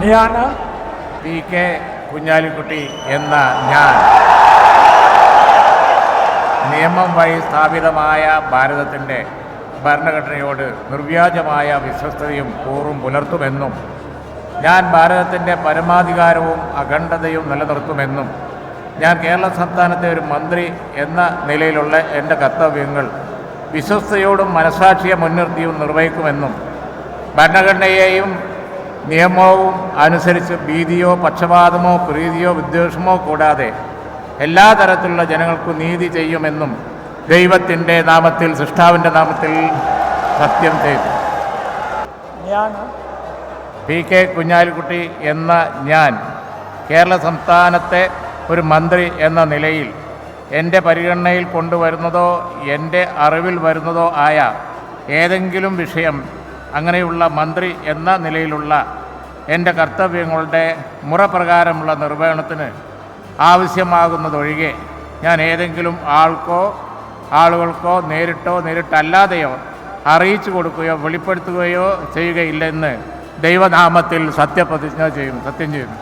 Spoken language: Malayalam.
ഞാൻ PK കുഞ്ഞാലിക്കുട്ടി എന്ന ഞാൻ നിയമം വഴി സ്ഥാപിതമായ ഭാരതത്തിൻ്റെ ഭരണഘടനയോട് നിർവ്യാജമായ വിശ്വസ്തതയും കൂറും പുലർത്തുമെന്നും ഞാൻ ഭാരതത്തിൻ്റെ പരമാധികാരവും അഖണ്ഡതയും നിലനിർത്തുമെന്നും ഞാൻ കേരള സംസ്ഥാനത്തെ ഒരു മന്ത്രി എന്ന നിലയിലുള്ള എൻ്റെ കർത്തവ്യങ്ങൾ വിശ്വസ്തയോടും മനസാക്ഷിയെ മുൻനിർത്തിയും നിർവഹിക്കുമെന്നും ഭരണഘടനയെയും നിയമവും അനുസരിച്ച് ഭീതിയോ പക്ഷപാതമോ പ്രീതിയോ വിദ്വേഷമോ കൂടാതെ എല്ലാ തരത്തിലുള്ള ജനങ്ങൾക്കും നീതി ചെയ്യുമെന്നും ദൈവത്തിൻ്റെ നാമത്തിൽ സൃഷ്ടാവിൻ്റെ നാമത്തിൽ സത്യം ചെയ്തു. ഞാൻ PK കുഞ്ഞാലിക്കുട്ടി എന്ന ഞാൻ കേരള സംസ്ഥാനത്തെ ഒരു മന്ത്രി എന്ന നിലയിൽ എൻ്റെ പരിഗണനയിൽ കൊണ്ടുവരുന്നതോ എൻ്റെ അറിവിൽ വരുന്നതോ ആയ ഏതെങ്കിലും വിഷയം അങ്ങനെയുള്ള മന്ത്രി എന്ന നിലയിലുള്ള എൻ്റെ കർത്തവ്യങ്ങളുടെ മുറപ്രകാരമുള്ള നിർവഹണത്തിന് ആവശ്യമാകുന്നതൊഴികെ ഞാൻ ഏതെങ്കിലും ആളുകൾക്കോ നേരിട്ടല്ലാതെയോ അറിയിച്ചു കൊടുക്കുകയോ വെളിപ്പെടുത്തുകയോ ചെയ്യുകയില്ലെന്ന് ദൈവനാമത്തിൽ സത്യം ചെയ്യുന്നു.